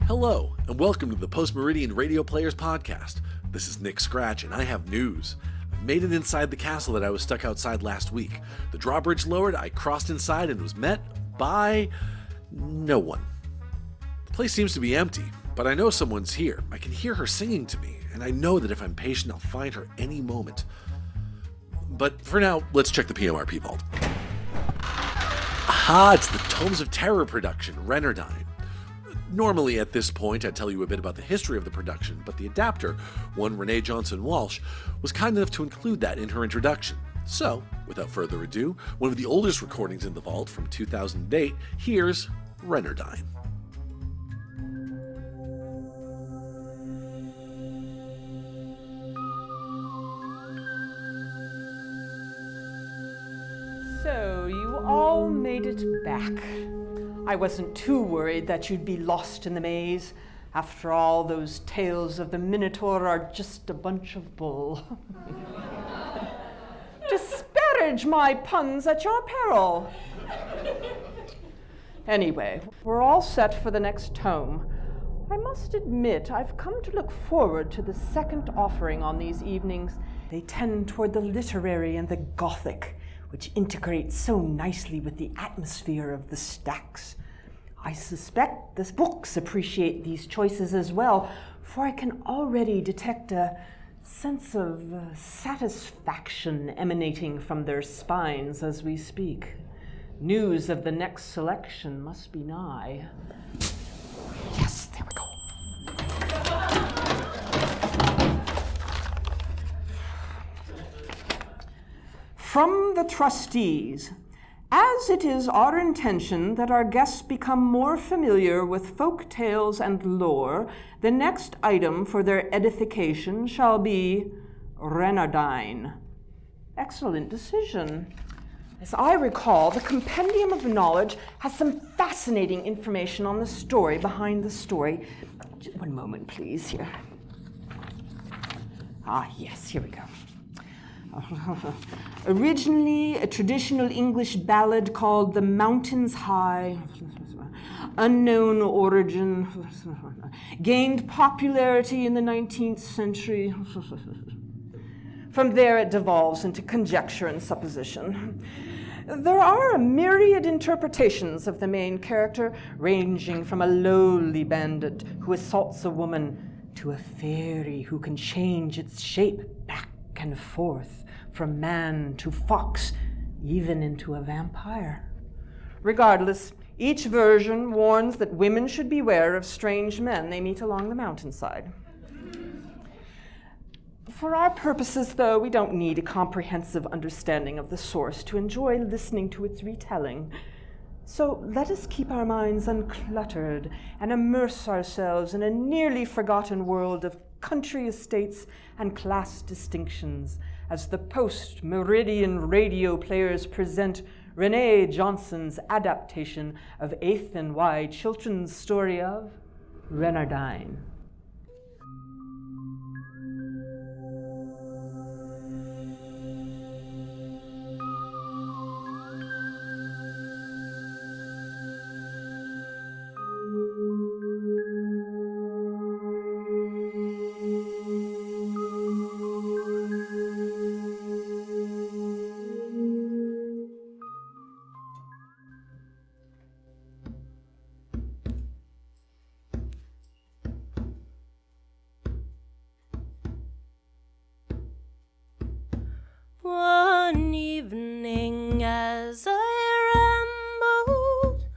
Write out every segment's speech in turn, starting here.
Hello, and welcome to the Post Meridian Radio Players Podcast. This is Nick Scratch, and I have news. I've made it inside the castle that I was stuck outside last week. The drawbridge lowered, I crossed inside, and was met by no one. The place seems to be empty, but I know someone's here. I can hear her singing to me, and I know that if I'm patient, I'll find her any moment. But for now, let's check the PMRP vault. Aha, it's the Tomes of Terror production, Reynardine. Normally at this point I'd tell you a bit about the history of the production, but the adapter, one Renee Johnson Walsh, was kind enough to include that in her introduction. So, without further ado, one of the oldest recordings in the vault from 2008, here's Reynardine. So, you all made it back. I wasn't too worried that you'd be lost in the maze. After all, those tales of the Minotaur are just a bunch of bull. Disparage my puns at your peril. Anyway, we're all set for the next tome. I must admit, I've come to look forward to the second offering on these evenings. They tend toward the literary and the gothic, which integrates so nicely with the atmosphere of the stacks. I suspect the books appreciate these choices as well, for I can already detect a sense of satisfaction emanating from their spines as we speak. News of the next selection must be nigh. Yes, there we go. From the trustees, as it is our intention that our guests become more familiar with folk tales and lore, the next item for their edification shall be Reynardine. Excellent decision. As I recall, the Compendium of Knowledge has some fascinating information on the story behind the story. Just one moment, please, here. Ah, yes, here we go. Originally a traditional English ballad called The Mountains High, unknown origin, gained popularity in the 19th century. From there it devolves into conjecture and supposition. There are a myriad interpretations of the main character, ranging from a lowly bandit who assaults a woman to a fairy who can change its shape back and forth, from man to fox, even into a vampire. Regardless, each version warns that women should beware of strange men they meet along the mountainside. For our purposes, though, we don't need a comprehensive understanding of the source to enjoy listening to its retelling. So let us keep our minds uncluttered and immerse ourselves in a nearly forgotten world of country estates and class distinctions as the Post Meridian Radio Players present Renee Johnson's adaptation of 8th and Y children's story of Reynardine. One evening as I rambled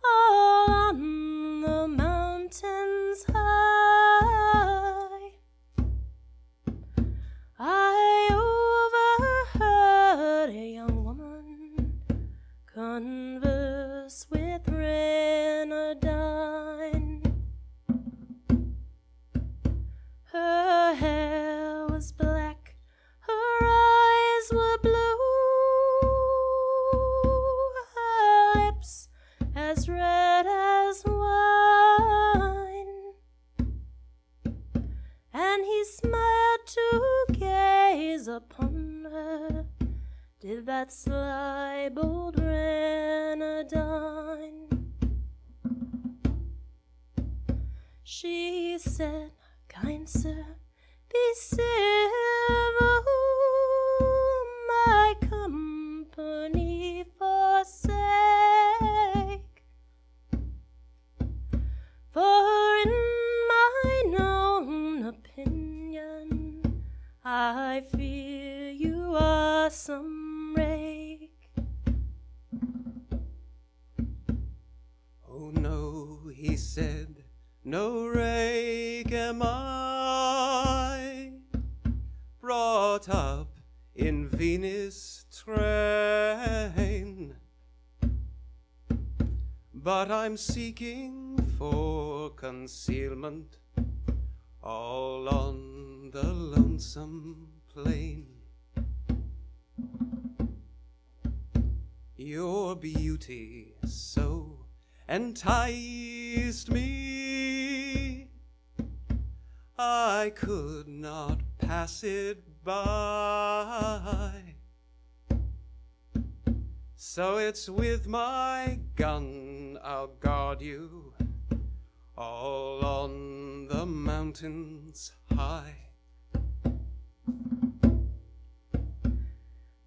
all on the mountains high, I overheard a young woman converse with Reynardine. Her hair was black, her eyes were blue, her lips as red as wine, and he smiled to gaze upon her, did that sly bold Reynardine. She said, kind sir, be civil, my company forsake. For in mine own opinion, I fear you are some rake. Oh no, he said, no rake am I, brought up in Venus' train, but I'm seeking for concealment all on the lonesome plain. Your beauty so enticed me, I could not pass it by. So it's with my gun I'll guard you all on the mountains high.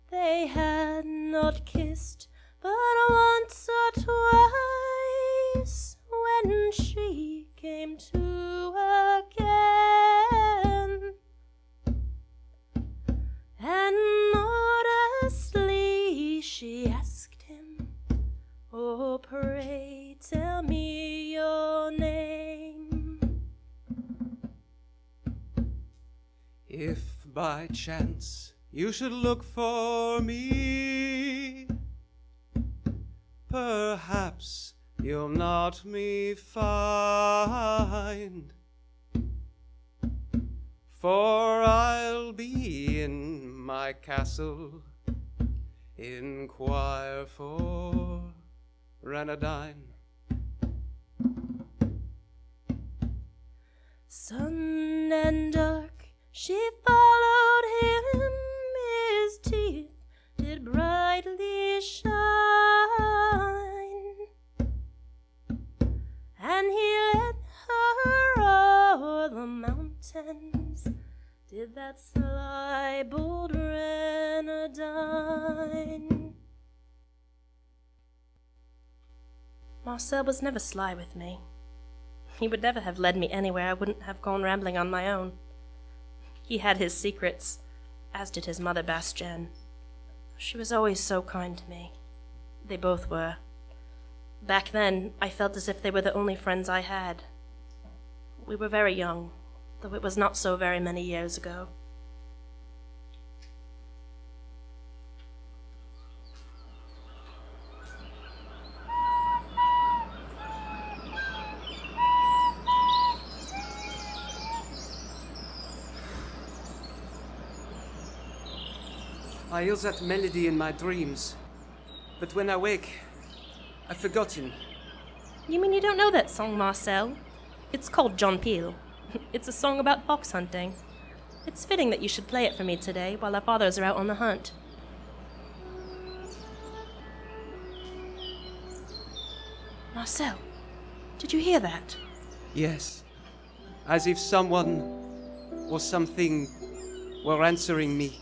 They had not kissed but once or twice when she came to again, and modestly she asked him, oh, pray tell me your name. If by chance you should look for me, perhaps you'll not me find, for I'll be in my castle, inquire for Reynardine. Sun and dark she followed him, his teeth did brightly shine, and he led her o'er the mountains, did that sly bold Reynardine. Marcel was never sly with me. He would never have led me anywhere I wouldn't have gone rambling on my own. He had his secrets, as did his mother Bastienne. She was always so kind to me. They both were. Back then, I felt as if they were the only friends I had. We were very young, though it was not so very many years ago. I hear that melody in my dreams, but when I wake, I've forgotten. You mean you don't know that song, Marcel? It's called John Peel. It's a song about fox hunting. It's fitting that you should play it for me today while our fathers are out on the hunt. Marcel, did you hear that? Yes, as if someone or something were answering me.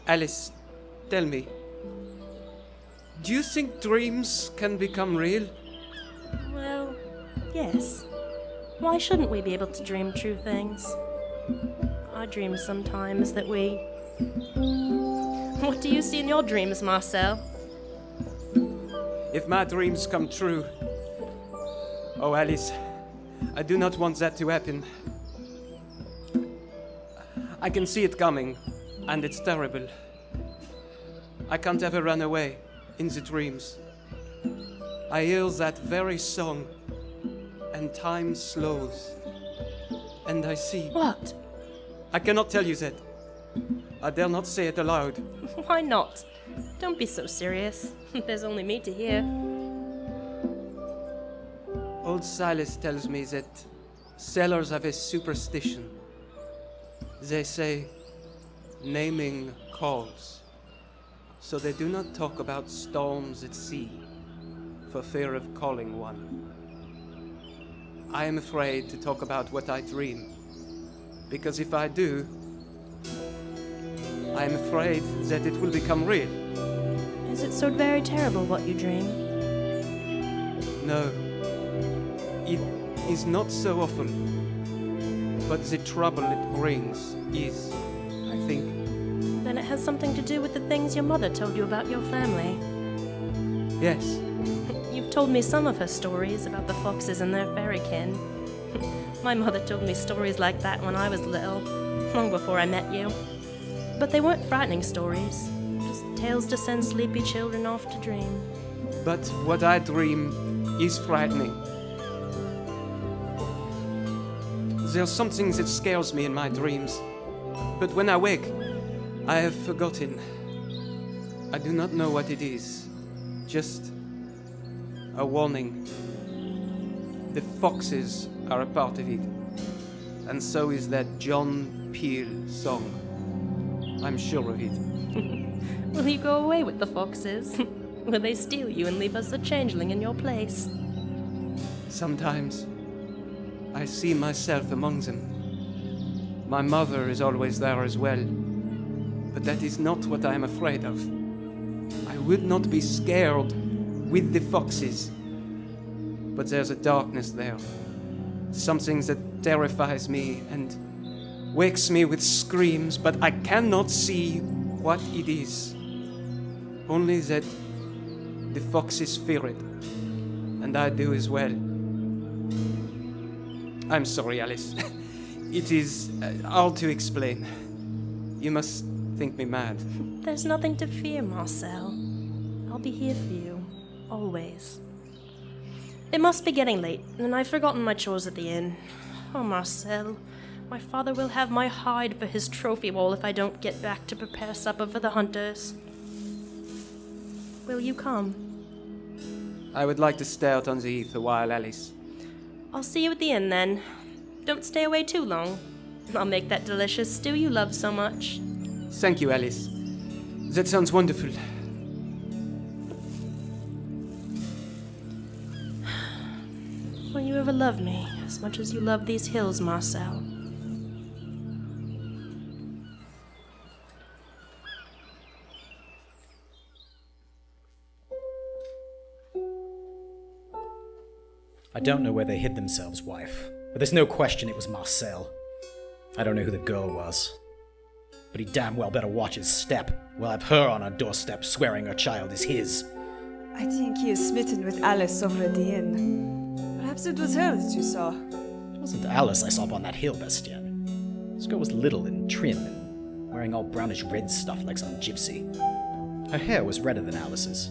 Alice, tell me, do you think dreams can become real? Well, yes. Why shouldn't we be able to dream true things? I dream sometimes that we... What do you see in your dreams, Marcel? If my dreams come true... Oh, Alice, I do not want that to happen. I can see it coming, and it's terrible. I can't ever run away in the dreams. I hear that very song, and time slows, and I see... What? I cannot tell you that. I dare not say it aloud. Why not? Don't be so serious. There's only me to hear. Old Silas tells me that sailors have a superstition. They say, naming calls. So they do not talk about storms at sea, for fear of calling one. I am afraid to talk about what I dream. Because if I do, I am afraid that it will become real. Is it so very terrible what you dream? No, it is not so often. But the trouble it brings is, I think... Then it has something to do with the things your mother told you about your family. Yes. You've told me some of her stories about the foxes and their fairykin. My mother told me stories like that when I was little, long before I met you. But they weren't frightening stories, just tales to send sleepy children off to dream. But what I dream is frightening. There's something that scares me in my dreams. But when I wake, I have forgotten. I do not know what it is. Just a warning. The foxes are a part of it. And so is that John Peel song. I'm sure of it. Will you go away with the foxes? Will they steal you and leave us a changeling in your place? Sometimes I see myself among them. My mother is always there as well. But that is not what I am afraid of. I would not be scared with the foxes. But there's a darkness there. Something that terrifies me and wakes me with screams, but I cannot see what it is. Only that the foxes fear it. And I do as well. I'm sorry, Alice. It is hard to explain. You must think me mad. There's nothing to fear, Marcel. I'll be here for you, always. It must be getting late, and I've forgotten my chores at the inn. Oh, Marcel, my father will have my hide for his trophy wall if I don't get back to prepare supper for the hunters. Will you come? I would like to stay out on the heath a while, Alice. I'll see you at the inn, then. Don't stay away too long. I'll make that delicious stew you love so much. Thank you, Alice. That sounds wonderful. Will you ever love me as much as you love these hills, Marcel? I don't know where they hid themselves, wife, but there's no question it was Marcel. I don't know who the girl was, but he damn well better watch his step. We'll have her on our doorstep swearing her child is his. I think he is smitten with Alice over at the inn. Perhaps it was her that you saw. It wasn't Alice I saw up on that hill, Bastien. This girl was little and trim and wearing all brownish red stuff like some gypsy. Her hair was redder than Alice's.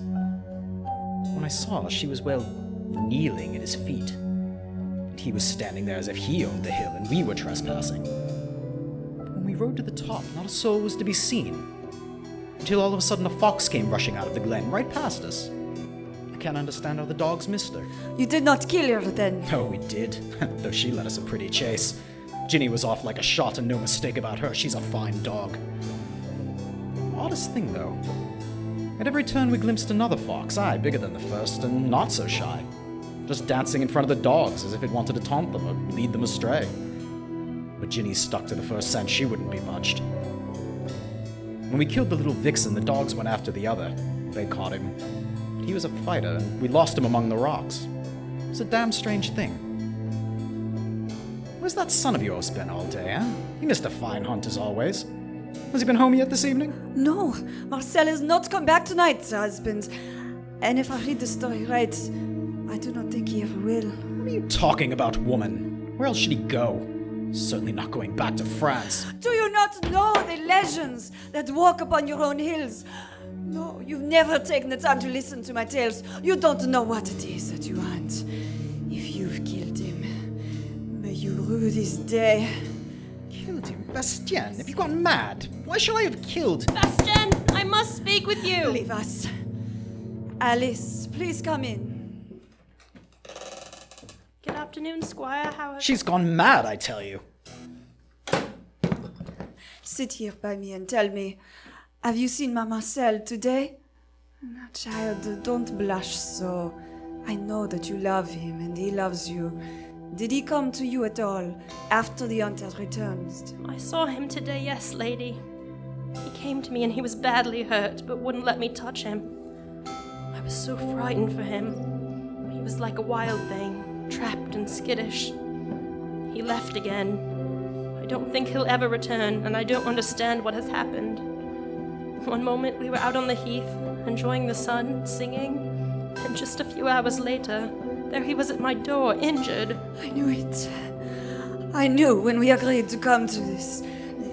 When I saw her, she was, well, kneeling at his feet. And he was standing there as if he owned the hill and we were trespassing. But when we rode to the top, not a soul was to be seen. Until all of a sudden a fox came rushing out of the glen right past us. I can't understand how the dogs missed her. You did not kill her then? Oh, we did. Though she led us a pretty chase. Ginny was off like a shot and no mistake about her. She's a fine dog. Oddest thing, though. At every turn we glimpsed another fox, aye, bigger than the first and not so shy. Just dancing in front of the dogs as if it wanted to taunt them or lead them astray. But Ginny stuck to the first scent. She wouldn't be budged. When we killed the little vixen, the dogs went after the other. They caught him. He was a fighter, and we lost him among the rocks. It was a damn strange thing. Where's that son of yours been all day, eh? He missed a fine hunt as always. Has he been home yet this evening? No, Marcel has not come back tonight, husband. And if I read the story right, I do not think he ever will. What are you talking about, woman? Where else should he go? Certainly not going back to France. Do you not know the legends that walk upon your own hills? No, you've never taken the time to listen to my tales. You don't know what it is that you want. If you've killed him, may you rue this day. Killed him? Bastien, have you gone mad? Why should I have killed... Bastien, I must speak with you! Leave us. Alice, please come in. Good afternoon, Squire. How She's gone mad, I tell you. Sit here by me and tell me, have you seen my Marcel today? Now, child, don't blush so. I know that you love him and he loves you. Did he come to you at all after the hunt had returned? I saw him today, yes, lady. He came to me and he was badly hurt, but wouldn't let me touch him. I was so frightened for him. He was like a wild thing, trapped and skittish. He left again. I don't think he'll ever return, and I don't understand what has happened. One moment we were out on the heath, enjoying the sun, singing, and just a few hours later, there he was at my door, injured. I knew it. I knew when we agreed to come to this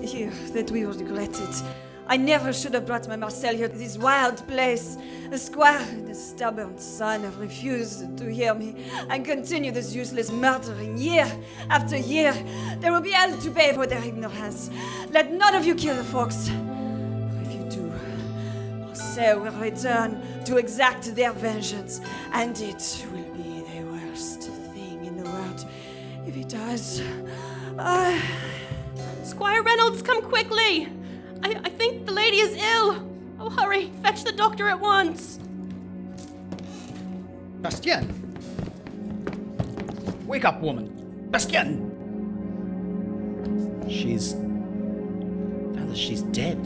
here that we would regret it. I never should have brought my Marcel here to this wild place. The squire and the stubborn son have refused to hear me and continue this useless murdering year after year. There will be hell to pay for their ignorance. Let none of you kill the fox. For if you do, Marcel will return to exact their vengeance, and it will be the worst thing in the world if he does. Squire Reynolds, come quickly! I think the lady is ill. Oh, hurry, fetch the doctor at once. Bastien! Wake up, woman! Bastien! She's dead.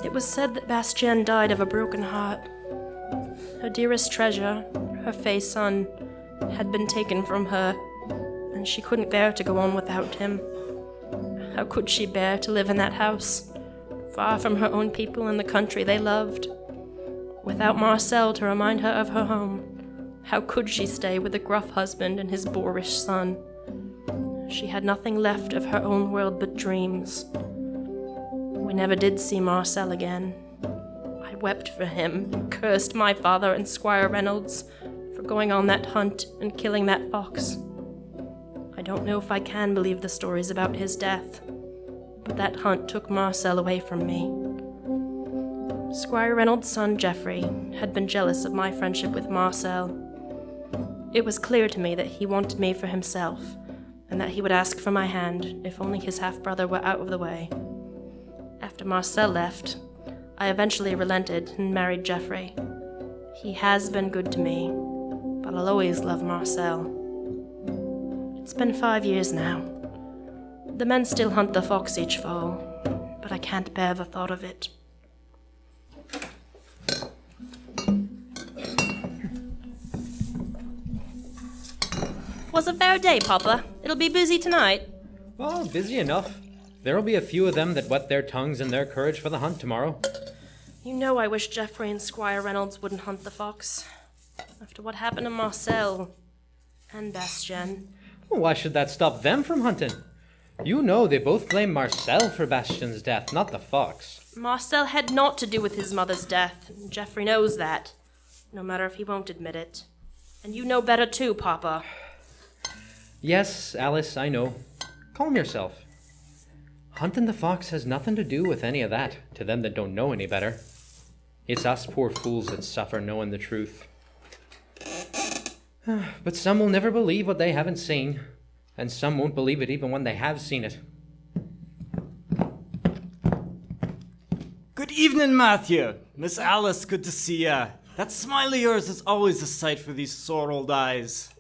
It was said that Bastien died of a broken heart. Her dearest treasure, her fey son, had been taken from her, and she couldn't bear to go on without him. How could she bear to live in that house, far from her own people and the country they loved? Without Marcel to remind her of her home, how could she stay with a gruff husband and his boorish son? She had nothing left of her own world but dreams. We never did see Marcel again. I wept for him and cursed my father and Squire Reynolds for going on that hunt and killing that fox. I don't know if I can believe the stories about his death, but that hunt took Marcel away from me. Squire Reynolds' son, Geoffrey, had been jealous of my friendship with Marcel. It was clear to me that he wanted me for himself, and that he would ask for my hand if only his half-brother were out of the way. After Marcel left, I eventually relented and married Geoffrey. He has been good to me, but I'll always love Marcel. It's been 5 years now. The men still hunt the fox each fall, but I can't bear the thought of it. Was a fair day, Papa. It'll be busy tonight. Oh, busy enough. There'll be a few of them that wet their tongues in their courage for the hunt tomorrow. You know I wish Geoffrey and Squire Reynolds wouldn't hunt the fox. After what happened to Marcel and Bastien. Why should that stop them from hunting? You know they both blame Marcel for Bastien's death, not the fox. Marcel had naught to do with his mother's death, and Geoffrey knows that, no matter if he won't admit it. And you know better too, Papa. Yes, Alice, I know. Calm yourself. Hunting the fox has nothing to do with any of that, to them that don't know any better. It's us poor fools that suffer knowing the truth. But some will never believe what they haven't seen, and some won't believe it even when they have seen it. Good evening, Matthew. Miss Alice, good to see ya. That smile of yours is always a sight for these sore old eyes.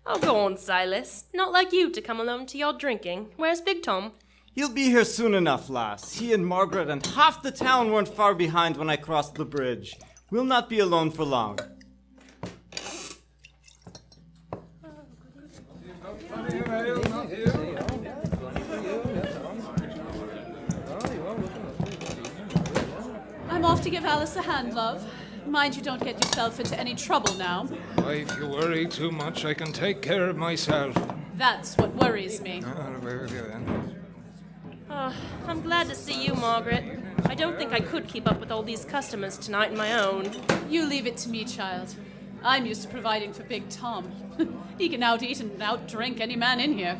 Oh, go on, Silas. Not like you to come alone to your drinking. Where's Big Tom? He'll be here soon enough, lass. He and Margaret and half the town weren't far behind when I crossed the bridge. We'll not be alone for long. I'm off to give Alice a hand, love. Mind you don't get yourself into any trouble now. If you worry too much, I can take care of myself. That's what worries me. I'll be with you then. Oh, I'm glad to see you, Margaret. I don't think I could keep up with all these customers tonight on my own. You leave it to me, child. I'm used to providing for Big Tom. He can out-eat and out-drink any man in here.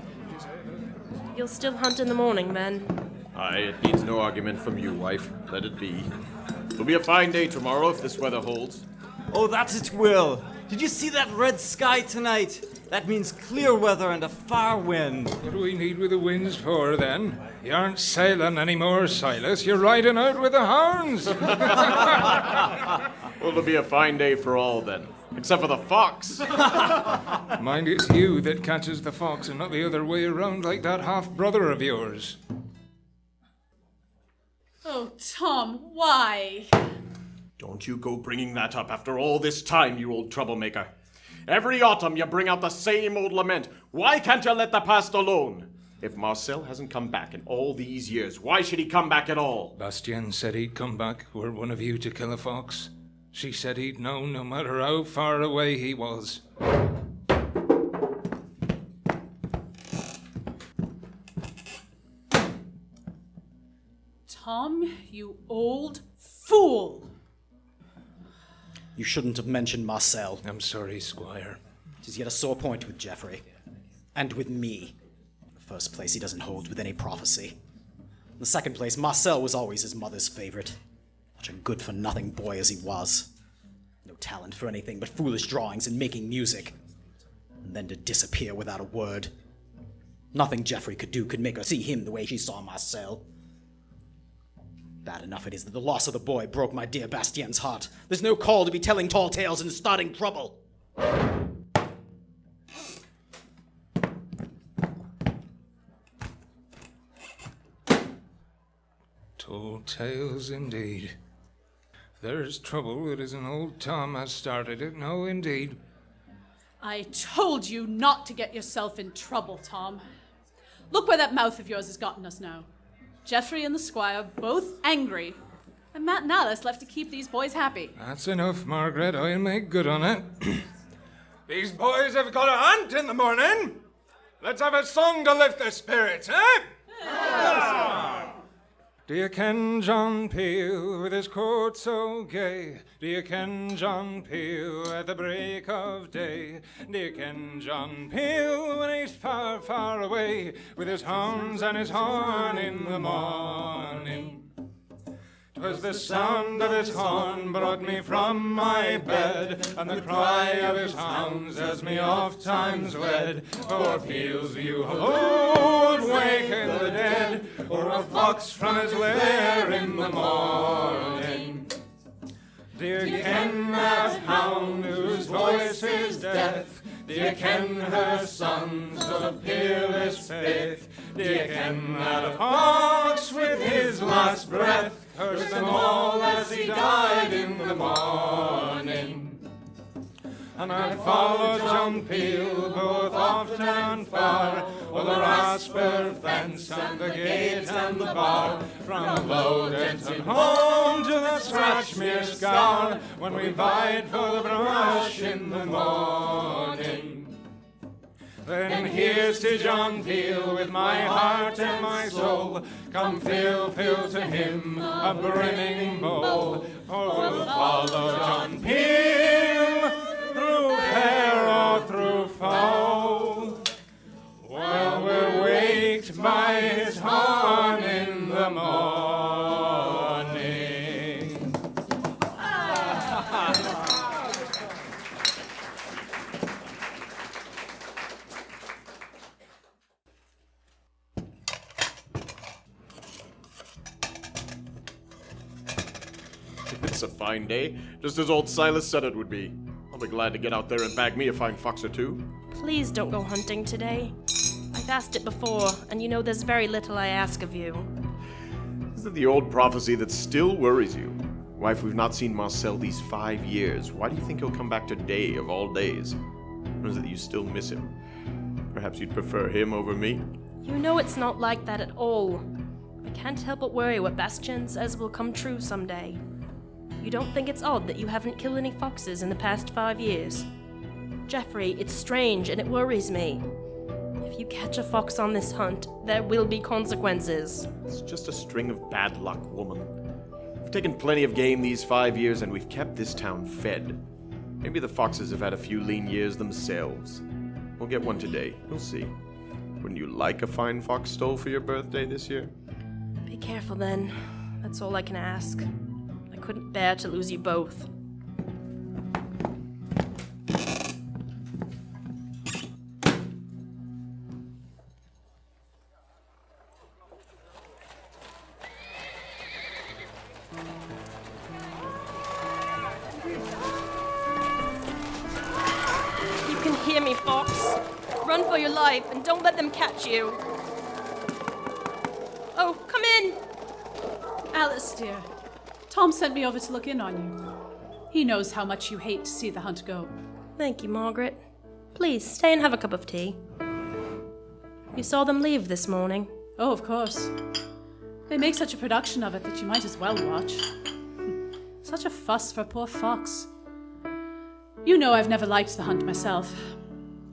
You'll still hunt in the morning, then? Aye, it needs no argument from you, wife. Let it be. It'll be a fine day tomorrow if this weather holds. Oh, that it will. Did you see that red sky tonight? That means clear weather and a far wind. What do we need with the winds for, then? You aren't sailing anymore, Silas. You're riding out with the hounds. Well, it'll be a fine day for all, then. Except for the fox. Mind it's you that catches the fox and not the other way around like that half-brother of yours. Oh, Tom, why? Don't you go bringing that up after all this time, you old troublemaker. Every autumn you bring out the same old lament. Why can't you let the past alone? If Marcel hasn't come back in all these years, why should he come back at all? Bastien said he'd come back were one of you to kill a fox. She said he'd know no matter how far away he was. Tom, you old fool! You shouldn't have mentioned Marcel. I'm sorry, Squire. He's got a sore point with Geoffrey. And with me. In the first place, he doesn't hold with any prophecy. In the second place, Marcel was always his mother's favorite. Such a good-for-nothing boy as he was. No talent for anything but foolish drawings and making music. And then to disappear without a word. Nothing Geoffrey could do could make her see him the way she saw Marcel. Bad enough it is that the loss of the boy broke my dear Bastien's heart. There's no call to be telling tall tales and starting trouble. Tall tales indeed. If there's trouble, it isn't old Tom has started it. No, indeed. I told you not to get yourself in trouble, Tom. Look where that mouth of yours has gotten us now. Geoffrey and the Squire both angry, and Matt and Alice left to keep these boys happy. That's enough, Margaret. I'll make good on it. These boys have got a hunt in the morning. Let's have a song to lift their spirits, eh? Yeah. Do you ken John Peel with his coat so gay? Do you ken John Peel at the break of day? Do you ken John Peel when he's far, far away with his hounds and his horn in the morning? 'Twas the sound of his horn brought me from my bed, and the cry of his hounds as me oft times led. O'er fields view hallooed, waking the dead, or a fox from his lair in the morning. Do you ken that hound whose voice is death? Do you ken her sons of peerless faith? Do you ken that fox with his last breath cursed them all as he died in the morning? And I followed John Peel both often and far, o'er the rasper fence and the gate and the bar, from Lowdenton home to the Scratchmere scar, when we vied for the brush in the morning. Then here's to John Peel with my heart and my soul. Come fill to him a brimming bowl. For we'll follow John Peel through fair or through foul, while we're waked by his horn in the morning. It's a fine day, just as old Silas said it would be. I'll be glad to get out there and bag me a fine fox or two. Please don't go hunting today. I've asked it before, and you know there's very little I ask of you. Is it the old prophecy that still worries you? Why, if we've not seen Marcel these 5 years, why do you think he'll come back today of all days? Or is it that you still miss him? Perhaps you'd prefer him over me? You know it's not like that at all. I can't help but worry what Bastien says will come true someday. You don't think it's odd that you haven't killed any foxes in the past 5 years? Geoffrey, it's strange and it worries me. If you catch a fox on this hunt, there will be consequences. It's just a string of bad luck, woman. We've taken plenty of game these 5 years, and we've kept this town fed. Maybe the foxes have had a few lean years themselves. We'll get one today. You'll see. Wouldn't you like a fine fox stole for your birthday this year? Be careful then. That's all I can ask. I couldn't bear to lose you both. fox. Run for your life and don't let them catch you. Oh, come in. Alice, dear. Tom sent me over to look in on you. He knows how much you hate to see the hunt go. Thank you, Margaret. Please, stay and have a cup of tea. You saw them leave this morning. Oh, of course. They make such a production of it that you might as well watch. Such a fuss for poor fox. You know I've never liked the hunt myself.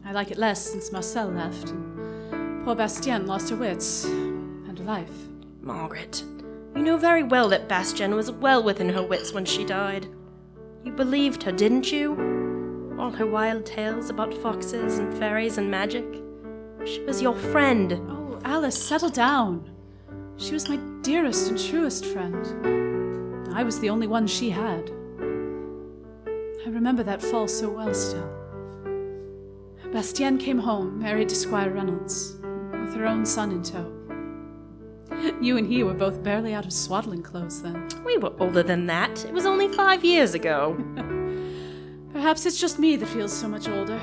I like it less since Marcel left, and poor Bastien lost her wits and her life. Margaret, you know very well that Bastien was well within her wits when she died. You believed her, didn't you? All her wild tales about foxes and fairies and magic. She was your friend. Oh, Alice, settle down. She was my dearest and truest friend. I was the only one she had. I remember that fall so well still. Bastien came home, married to Squire Reynolds, with her own son in tow. You and he were both barely out of swaddling clothes then. We were older than that. It was only 5 years ago. Perhaps it's just me that feels so much older.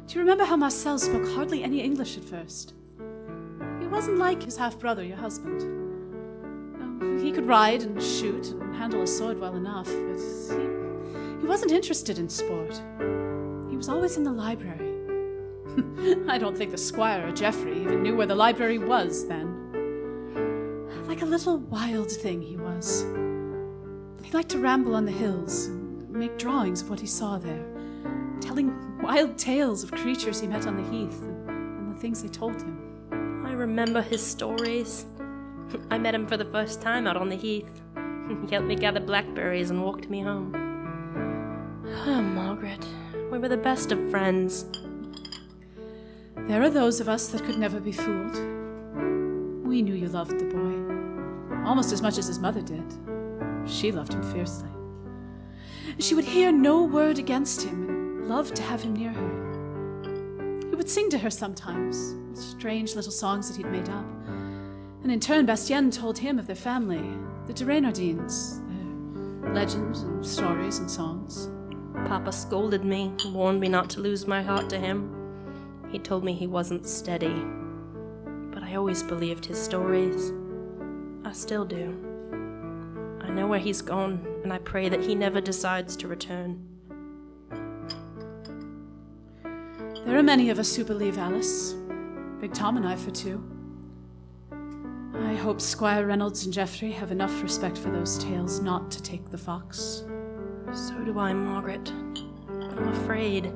Do you remember how Marcel spoke hardly any English at first? He wasn't like his half-brother, your husband. Oh, he could ride and shoot and handle a sword well enough, but he wasn't interested in sport. He was always in the library. I don't think the squire or Geoffrey even knew where the library was then. Like a little wild thing he was. He liked to ramble on the hills and make drawings of what he saw there, telling wild tales of creatures he met on the heath and the things they told him. I remember his stories. I met him for the first time out on the heath. He helped me gather blackberries and walked me home. Oh, Margaret, we were the best of friends. There are those of us that could never be fooled. We knew you loved the boy, almost as much as his mother did. She loved him fiercely. She would hear no word against him and loved to have him near her. He would sing to her sometimes, strange little songs that he'd made up. And in turn, Bastien told him of their family, the de Reynardines, their legends and stories and songs. Papa scolded me, warned me not to lose my heart to him. He told me he wasn't steady. But I always believed his stories. I still do. I know where he's gone, and I pray that he never decides to return. There are many of us who believe, Alice. Big Tom and I for two. I hope Squire Reynolds and Geoffrey have enough respect for those tales not to take the fox. So do I, Margaret. But I'm afraid.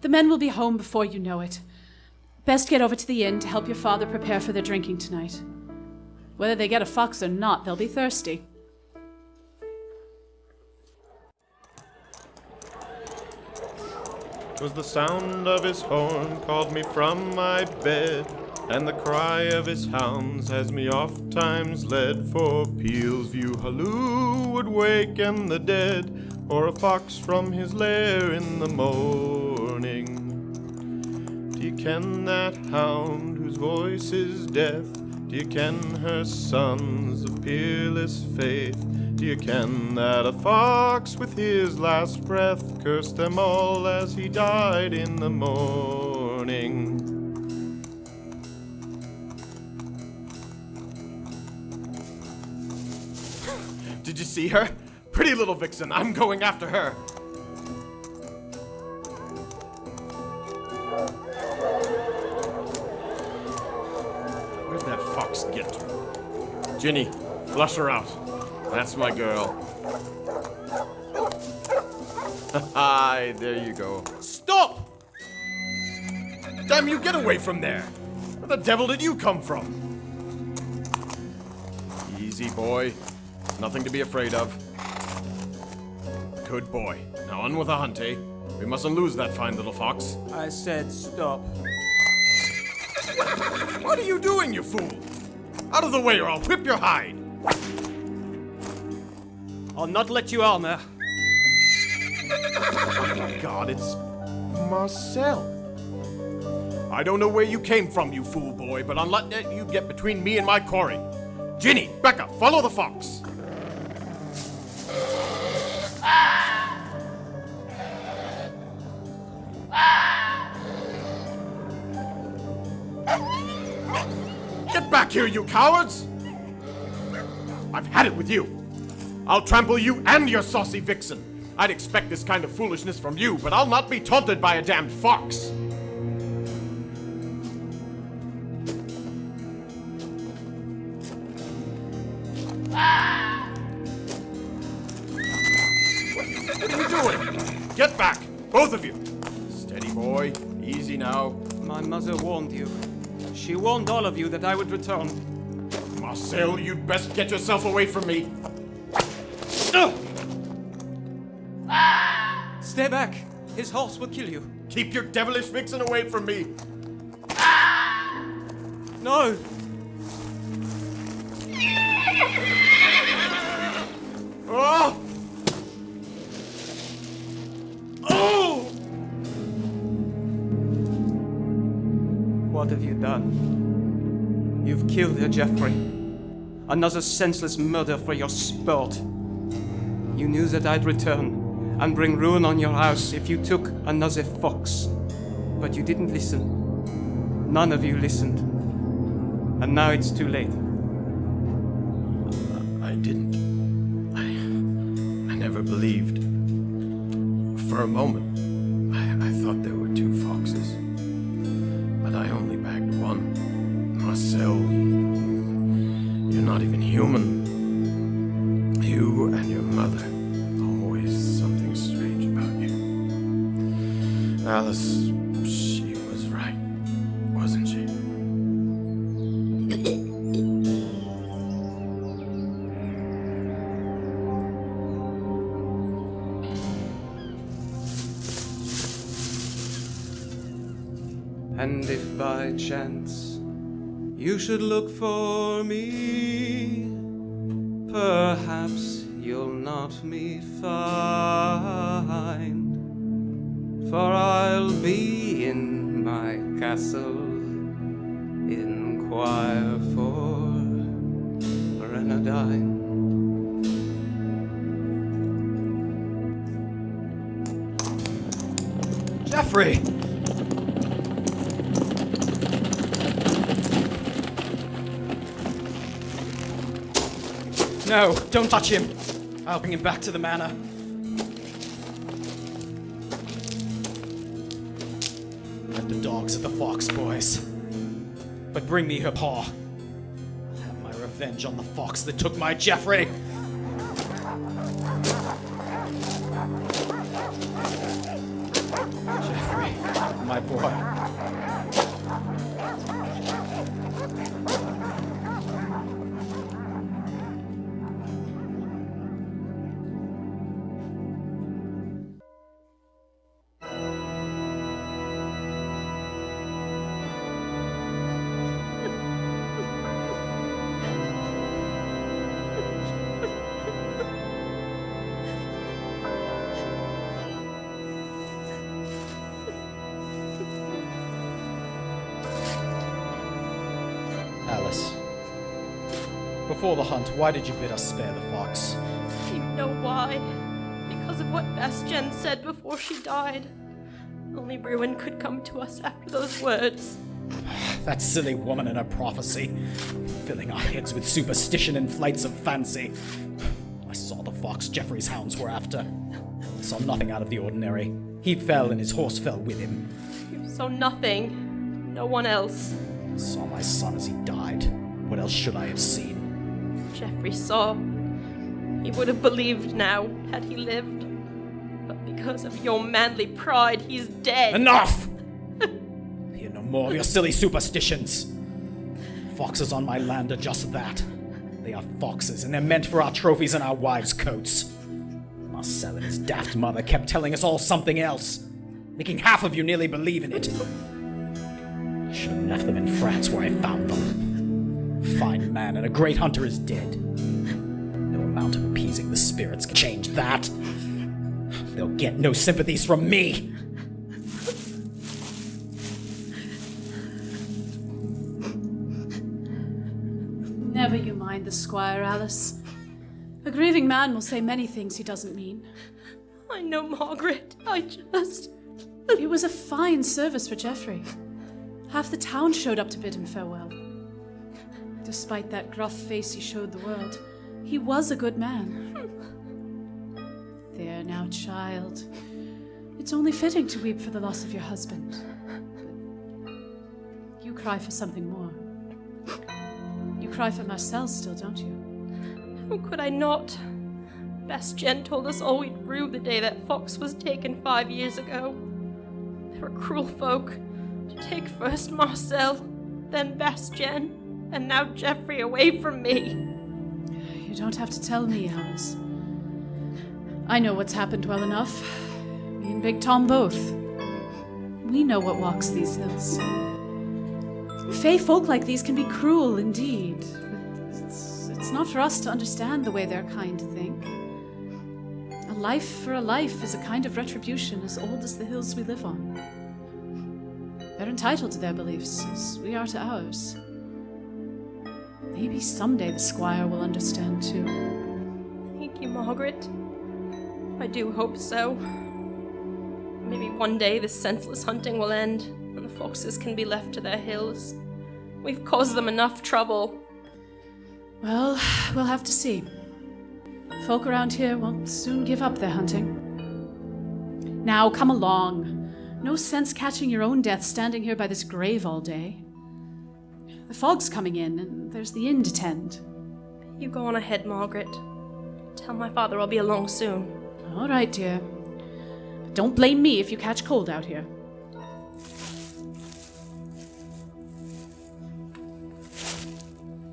The men will be home before you know it. Best get over to the inn to help your father prepare for their drinking tonight. Whether they get a fox or not, they'll be thirsty. 'Twas the sound of his horn called me from my bed, and the cry of his hounds has me oft times led. For Peel's View halloo would waken the dead, or a fox from his lair in the morning. Do you ken that hound whose voice is death? Do you ken her sons of peerless faith? Do you ken that a fox with his last breath cursed them all as he died in the morning? Did you see her? Pretty little vixen. I'm going after her. Where'd that fox get to? Ginny, flush her out. That's my girl. Hi, there you go. Stop! Damn you, get away from there! Where the devil did you come from? Easy, boy. Nothing to be afraid of. Good boy. Now on with the hunt, eh? We mustn't lose that fine little fox. I said stop. What are you doing, you fool? Out of the way or I'll whip your hide. I'll not let you on there. God, it's Marcel. I don't know where you came from, you fool boy, but I'll not let you get between me and my quarry. Ginny, Becca, follow the fox. Get back here, you cowards! I've had it with you. I'll trample you and your saucy vixen. I'd expect this kind of foolishness from you, but I'll not be taunted by a damned fox. What are you doing? Get back, both of you. Steady, boy. Easy now. My mother warned you. She warned all of you that I would return. Marcel, you'd best get yourself away from me. Stay back. His horse will kill you. Keep your devilish vixen away from me. No! Oh! Oh! What have you done? You've killed her, Geoffrey. Another senseless murder for your sport. You knew that I'd return and bring ruin on your house if you took another fox. But you didn't listen. None of you listened. And now it's too late. I didn't. I never believed. For a moment, I thought there were two foxes. But I only bagged one. Marcel, you're not even human. You and your mother. Always something strange about you. Alice, she was right, wasn't she? And if by chance you should look for me, perhaps you'll not me find, for I'll be in my castle, inquire for Reynardine. Geoffrey! No, don't touch him. I'll bring him back to the manor. Let the dogs at the fox, boys. But bring me her paw. I'll have my revenge on the fox that took my Geoffrey. Geoffrey, my boy. Alice, before the hunt, why did you bid us spare the fox? You know why? Because of what Bastien said before she died. Only ruin could come to us after those words. That silly woman and her prophecy, filling our heads with superstition and flights of fancy. I saw the fox Geoffrey's hounds were after. I saw nothing out of the ordinary. He fell and his horse fell with him. You saw nothing. No one else. I saw my son as he died. What else should I have seen? Geoffrey saw. He would have believed now, had he lived. But because of your manly pride, he's dead. Enough! Hear no more of your silly superstitions. Foxes on my land are just that. They are foxes, and they're meant for our trophies and our wives' coats. Marcel and his daft mother kept telling us all something else, making half of you nearly believe in it. I should have left them in France where I found them. A fine man and a great hunter is dead. No amount of appeasing the spirits can change that. They'll get no sympathies from me. Never you mind the squire, Alice. A grieving man will say many things he doesn't mean. I know, Margaret. I just... It was a fine service for Geoffrey. Half the town showed up to bid him farewell. Despite that gruff face he showed the world, he was a good man. There now, child. It's only fitting to weep for the loss of your husband. But you cry for something more. You cry for Marcel still, don't you? How could I not? Bastien told us all we'd rue the day that Fox was taken 5 years ago. They were cruel folk. To take first Marcel, then Bastien, and now Geoffrey away from me. You don't have to tell me, Alice. I know what's happened well enough. Me and Big Tom both. We know what walks these hills. Fey folk like these can be cruel indeed, but it's not for us to understand the way their kind think. A life for a life is a kind of retribution as old as the hills we live on. They're entitled to their beliefs, as we are to ours. Maybe someday the Squire will understand too. Thank you, Margaret. I do hope so. Maybe one day this senseless hunting will end, and the foxes can be left to their hills. We've caused them enough trouble. Well, we'll have to see. Folk around here won't soon give up their hunting. Now, come along. No sense catching your own death standing here by this grave all day. The fog's coming in, and there's the inn to tend. You go on ahead, Margaret. Tell my father I'll be along soon. All right, dear. But don't blame me if you catch cold out here.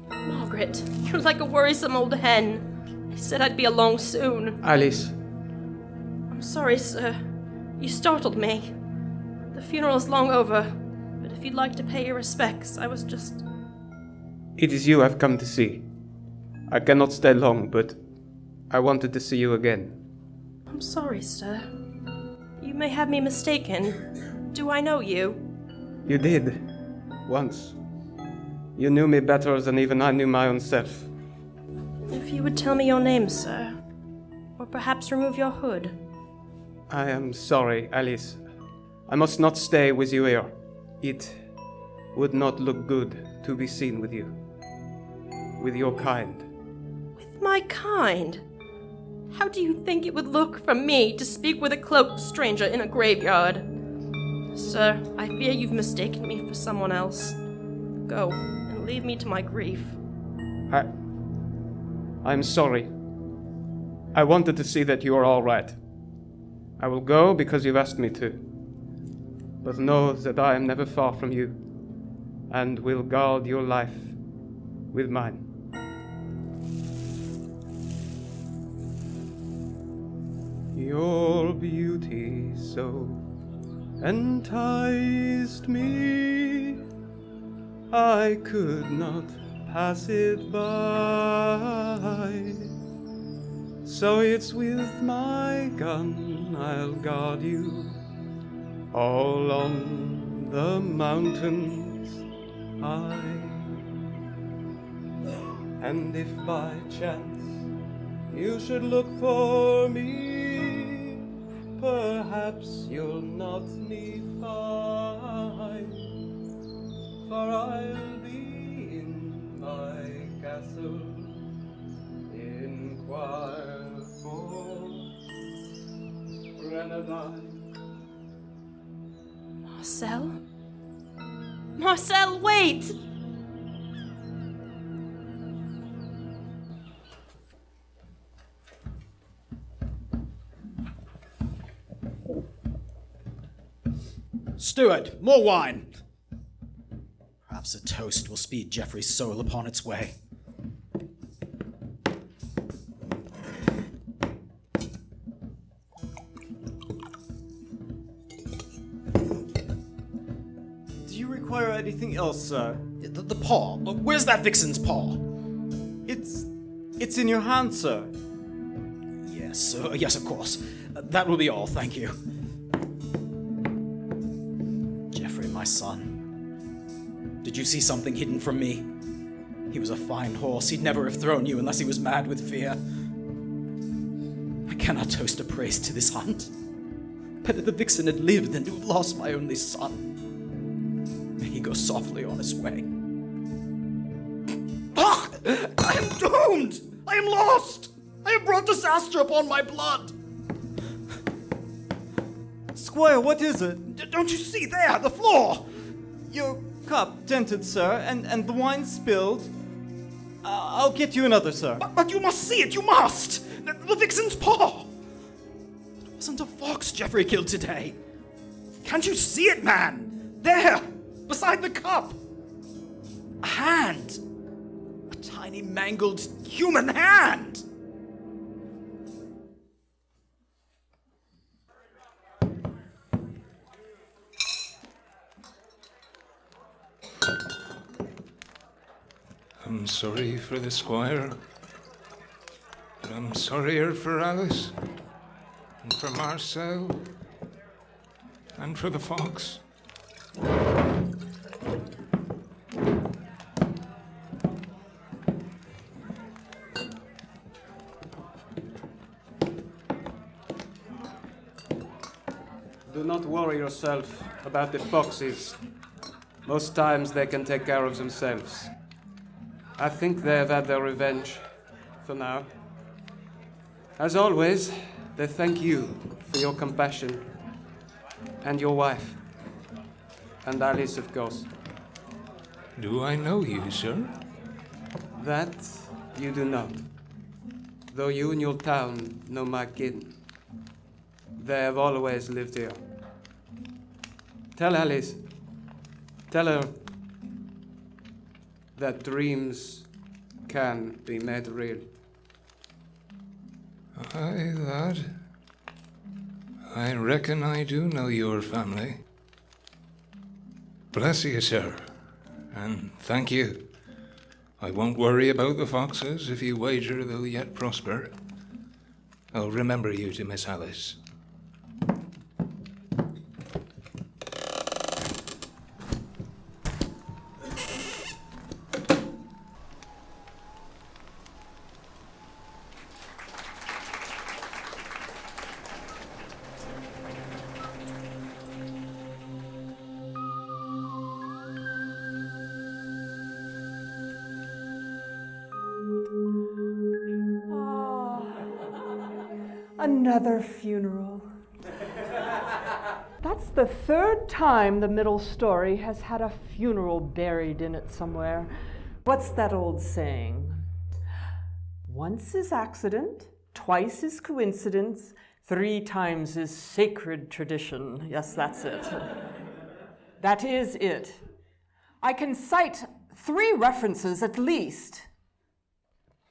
Margaret, you're like a worrisome old hen. I said I'd be along soon. Alice, I'm sorry, sir. You startled me. The funeral's long over, but if you'd like to pay your respects, I was just... it is you I've come to see. I cannot stay long, but I wanted to see you again. I'm sorry, sir. You may have me mistaken. Do I know you? You did. Once. You knew me better than even I knew my own self. If you would tell me your name, sir. Or perhaps remove your hood. I am sorry, Alice. I must not stay with you here. It would not look good to be seen with you. With your kind. With my kind? How do you think it would look from me to speak with a cloaked stranger in a graveyard? Sir, I fear you've mistaken me for someone else. Go, and leave me to my grief. I'm sorry. I wanted to see that you are all right. I will go because you've asked me to. But know that I am never far from you, and will guard your life with mine. Your beauty so enticed me, I could not pass it by. So it's with my gun I'll guard you all on the mountains high. And if by chance you should look for me, perhaps you'll not me find, for I'll be in my castle, inquire for Reynardine. Marcel? Marcel, wait! Steward, more wine! Perhaps a toast will speed Geoffrey's soul upon its way. Do you require anything else, sir? The paw. Where's that vixen's paw? It's in your hand, sir. Yes, yes, of course. That will be all, thank you. Geoffrey, my son. Did you see something hidden from me? He was a fine horse. He'd never have thrown you unless he was mad with fear. I cannot toast a praise to this hunt. Better the vixen had lived than to have lost my only son. May he go softly on his way. Ah! I am doomed! I am lost! I have brought disaster upon my blood! Squire, what is it? Don't you see there, the floor? Your cup dented, sir, and the wine spilled. I'll get you another, sir. But you must see it, you must! The vixen's paw! It wasn't a fox Jeffrey killed today. Can't you see it, man? There, beside the cup. A hand. A tiny, mangled human hand. I'm sorry for the squire, but I'm sorrier for Alice, and for Marcel, and for the fox. Do not worry yourself about the foxes. Most times they can take care of themselves. I think they have had their revenge for now. As always, they thank you for your compassion, and your wife, and Alice, of course. Do I know you, sir? That you do not, though you and your town know my kin. They have always lived here. Tell Alice, tell her that dreams can be made real. Aye, lad. I reckon I do know your family. Bless you, sir, and thank you. I won't worry about the foxes if you wager they'll yet prosper. I'll remember you to Miss Alice. Another funeral. That's the third time the middle story has had a funeral buried in it somewhere. What's that old saying? Once is accident, twice is coincidence, 3 times is sacred tradition. Yes, that's it. That is it. I can cite 3 references at least.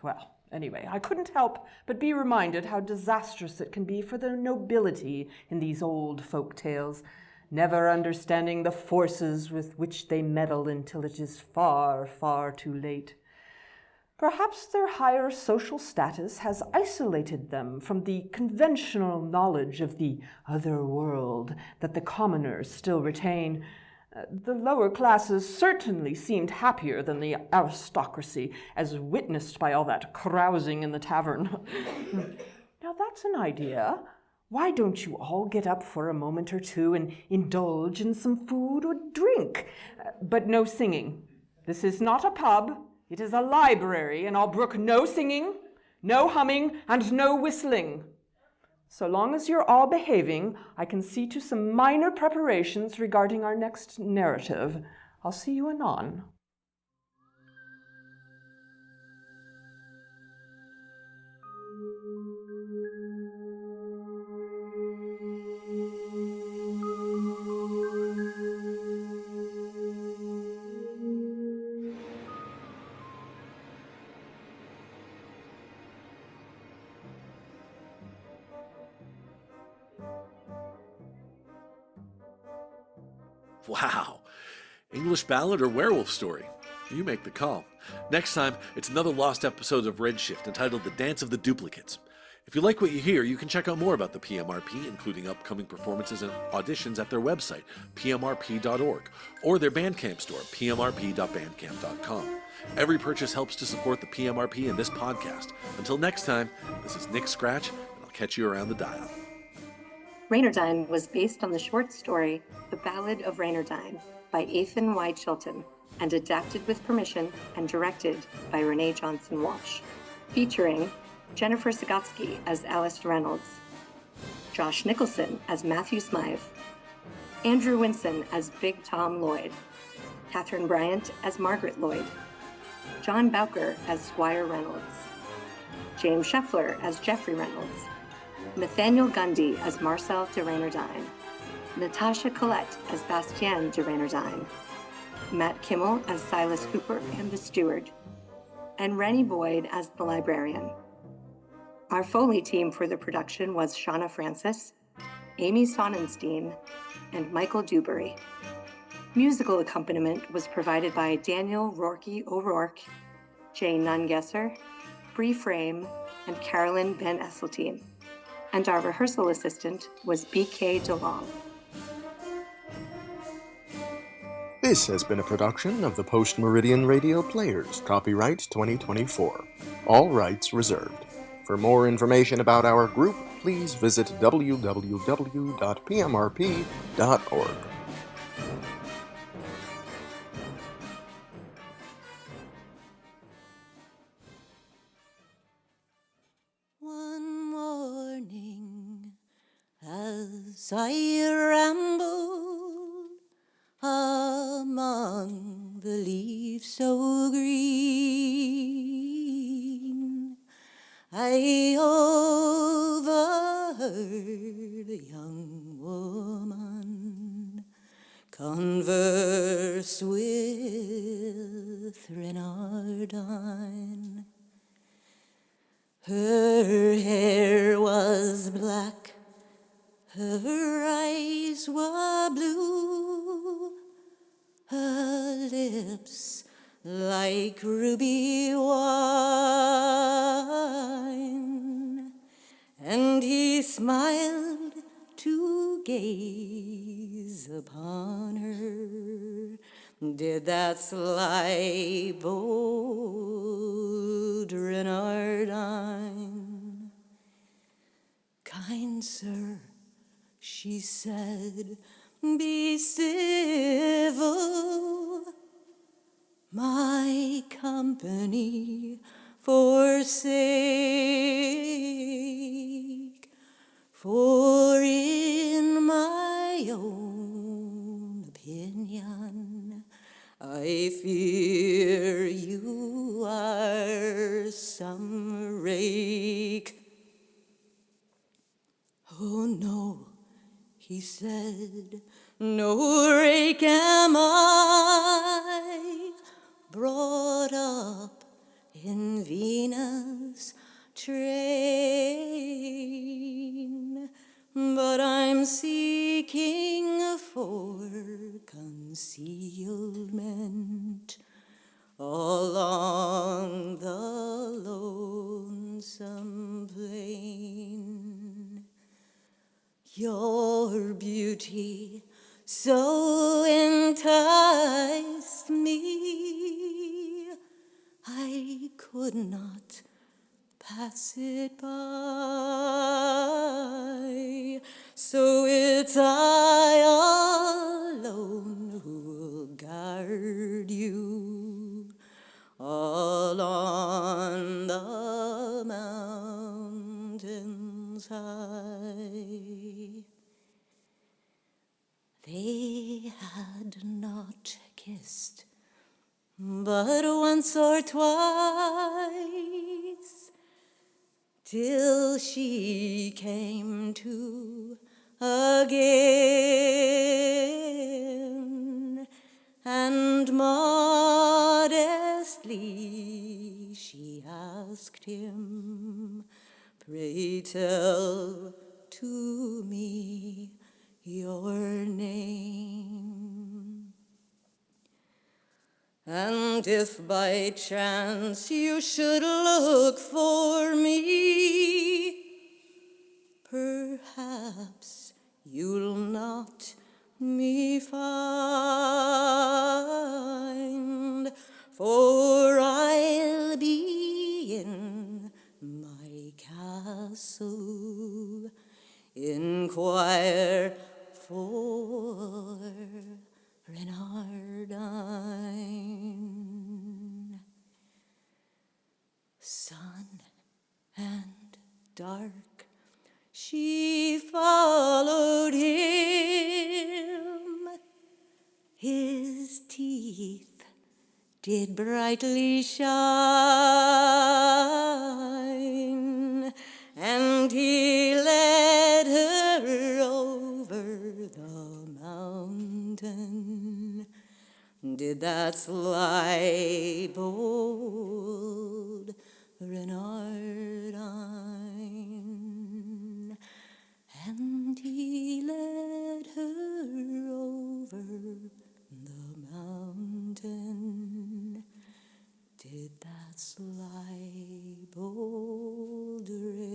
Well, anyway, I couldn't help but be reminded how disastrous it can be for the nobility in these old folk tales, never understanding the forces with which they meddle until it is far, far too late. Perhaps their higher social status has isolated them from the conventional knowledge of the other world that the commoners still retain. The lower classes certainly seemed happier than the aristocracy, as witnessed by all that carousing in the tavern. Now that's an idea. Why don't you all get up for a moment or two and indulge in some food or drink? But no singing. This is not a pub. It is a library, and I'll brook no singing, no humming, and no whistling. So long as you're all behaving, I can see to some minor preparations regarding our next narrative. I'll see you anon. Wow. English ballad or werewolf story? You make the call. Next time, it's another lost episode of Redshift entitled The Dance of the Duplicates. If you like what you hear, you can check out more about the PMRP, including upcoming performances and auditions at their website, pmrp.org, or their Bandcamp store, pmrp.bandcamp.com. Every purchase helps to support the PMRP and this podcast. Until next time, this is Nick Scratch, and I'll catch you around the dial. Reynardine was based on the short story The Ballad of Reynardine by Ethan Y. Chilton and adapted with permission and directed by Renee Johnson Walsh. Featuring Jennifer Sagotsky as Alice Reynolds, Josh Nicholson as Matthew Smythe, Andrew Winson as Big Tom Lloyd, Catherine Bryant as Margaret Lloyd, John Bowker as Squire Reynolds, James Scheffler as Jeffrey Reynolds, Nathaniel Gundy as Marcel de Reynardine, Natasha Collette as Bastien de Reynardine, Matt Kimmel as Silas Cooper and the steward, and Rennie Boyd as the librarian. Our Foley team for the production was Shauna Francis, Amy Sonnenstein, and Michael Dewberry. Musical accompaniment was provided by Daniel Rourke O'Rourke, Jay Nungesser, Bree Frame, and Carolyn Van Esseltine. And our rehearsal assistant was B.K. DeLong. This has been a production of the Post Meridian Radio Players, copyright 2024. All rights reserved. For more information about our group, please visit www.pmrp.org. One morning, as I rambled among the leaves so green, I overheard a young woman converse with Reynardine. Her hair was black, her eyes were blue, her lips like ruby wine, and he smiled to gaze upon her. Did that sly bold Reynardine. Kind sir, she said, be civil, my company forsake, for in my own opinion, I fear you are some rake. Oh no, he said, no rake am I, brought up in Venus' train, but I'm seeking for concealment along the lonesome plain. Your beauty so enticed me, I could not pass it by. So it's I alone who'll guard you all on the mountain's high. They had not kissed but once or twice, till she came to again, and modestly she asked him, pray tell to me your name. And if by chance you should look for me, perhaps you'll not me find, for I'll be in my castle, inquire for Reynardine. sun and dark, she followed him. His teeth did brightly shine, and he led her over the mountain. Did that sly, bold Reynardine, and he led her over the mountain. Did that sly, bold Reynardine.